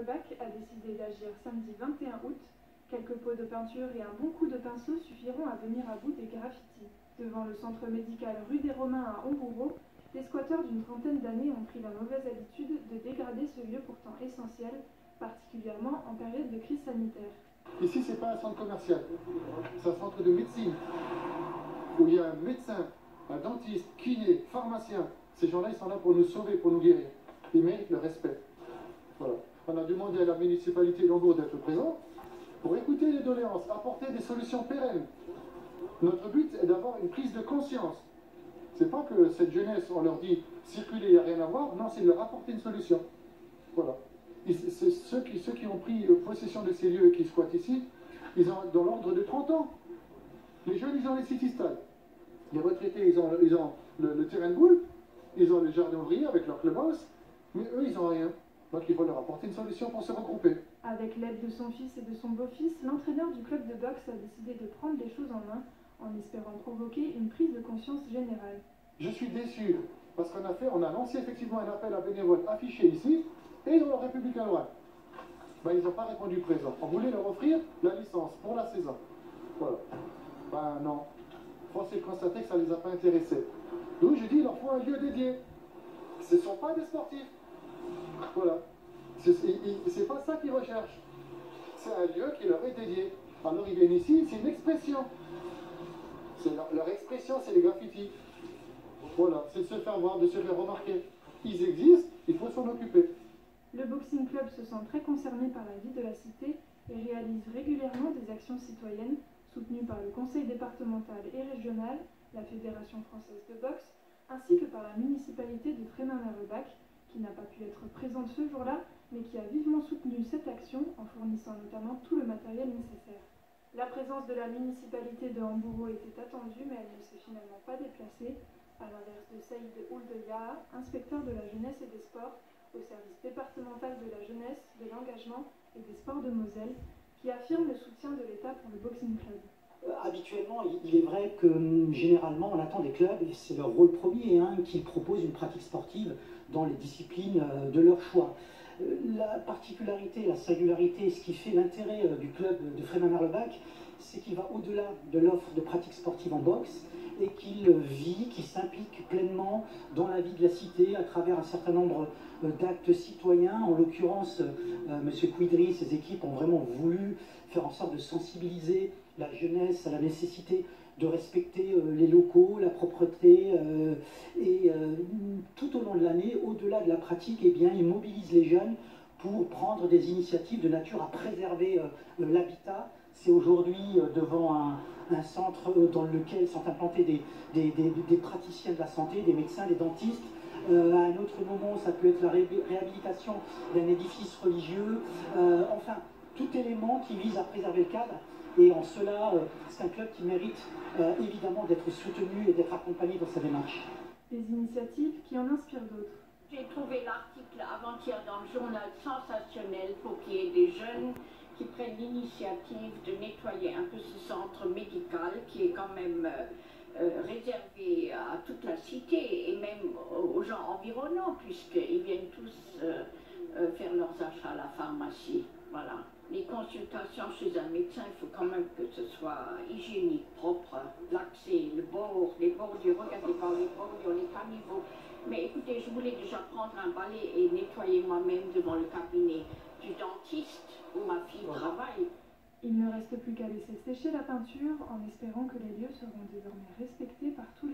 Fremantle-Rebac a décidé d'agir samedi 21 août. Quelques pots de peinture et un bon coup de pinceau suffiront à venir à bout des graffitis. Devant le centre médical rue des Romains à Hamboureau, les squatteurs d'une trentaine d'années ont pris la mauvaise habitude de dégrader ce lieu pourtant essentiel, particulièrement en période de crise sanitaire. Ici, c'est pas un centre commercial, c'est un centre de médecine, où il y a un médecin, un dentiste, kiné, pharmacien. Ces gens-là, ils sont là pour nous sauver, pour nous guérir. Ils méritent le respect. Voilà. On a demandé à la municipalité d'Hambourg d'être présent pour écouter les doléances, apporter des solutions pérennes. Notre but est d'avoir une prise de conscience. C'est pas que cette jeunesse, on leur dit circuler, il n'y a rien à voir. Non, c'est de leur apporter une solution. Voilà. C'est ceux qui ont pris possession de ces lieux et qui squattent ici, ils ont dans l'ordre de 30 ans. Les jeunes, ils ont les city-stades. Les retraités, ils ont le terrain de boule, ils ont le jardin ouvrier avec leur clubhouse, mais eux, ils n'ont rien. Donc il faut leur apporter une solution pour se regrouper. Avec l'aide de son fils et de son beau-fils, l'entraîneur du club de boxe a décidé de prendre les choses en main en espérant provoquer une prise de conscience générale. Je suis déçu parce on a lancé effectivement un appel à bénévoles affiché ici et dans le Républicain Loire. Ben, ils n'ont pas répondu présent. On voulait leur offrir la licence pour la saison. Voilà. Ben non. Force est de constater que ça ne les a pas intéressés. Donc je dis, il leur faut un lieu dédié. Ce ne sont pas des sportifs. Voilà. C'est pas ça qu'ils recherchent. C'est un lieu qui leur est dédié. Alors ils viennent ici, c'est une expression. Leur expression, c'est les graffitis. Voilà, c'est de se faire voir, de se faire remarquer. Ils existent, il faut s'en occuper. Le Boxing Club se sent très concerné par la vie de la cité et réalise régulièrement des actions citoyennes soutenues par le conseil départemental et régional, la Fédération française de boxe, ainsi que par la municipalité de Frémin-Merebac, qui n'a pas pu être présente ce jour-là, mais qui a vivement soutenu cette action en fournissant notamment tout le matériel nécessaire. La présence de la municipalité de Hamboureau était attendue, mais elle ne s'est finalement pas déplacée, à l'inverse de Saïd Ould-Yaha, inspecteur de la jeunesse et des sports, au service départemental de la jeunesse, de l'engagement et des sports de Moselle, qui affirme le soutien de l'État pour le Boxing Club. Habituellement, il est vrai que généralement on attend des clubs, et c'est leur rôle premier, qu'ils proposent une pratique sportive dans les disciplines de leur choix. La particularité, la singularité, ce qui fait l'intérêt du club de Frémin-Merebac, c'est qu'il va au-delà de l'offre de pratique sportive en boxe et qu'il vit, qu'il s'implique pleinement dans la vie de la cité à travers un certain nombre d'actes citoyens. En l'occurrence, M. Quidri et ses équipes ont vraiment voulu faire en sorte de sensibiliser la jeunesse à la nécessité de respecter les locaux, la propreté, et tout au long de l'année, au-delà de la pratique, eh bien, ils mobilisent les jeunes pour prendre des initiatives de nature à préserver l'habitat. C'est aujourd'hui devant un centre dans lequel sont implantés des praticiens de la santé, des médecins, des dentistes. À un autre moment, ça peut être la réhabilitation d'un édifice religieux. Enfin, tout élément qui vise à préserver le cadre. Et en cela, c'est un club qui mérite évidemment d'être soutenu et d'être accompagné dans sa démarche. Des initiatives qui en inspirent d'autres. J'ai trouvé l'article avant-hier dans le journal sensationnel pour qu'il y ait des jeunes qui prennent l'initiative de nettoyer un peu ce centre médical qui est quand même réservé à toute la cité et même aux gens environnants puisqu'ils viennent tous faire leurs achats à la pharmacie. Voilà. Les consultations chez un médecin, il faut quand même que ce soit hygiénique, propre, l'accès, les bordures, regardez par les bordures, les caniveaux. Mais écoutez, je voulais déjà prendre un balai et nettoyer moi-même devant le cabinet du dentiste où ma fille travaille. Il ne reste plus qu'à laisser sécher la peinture en espérant que les lieux seront désormais respectés par tous les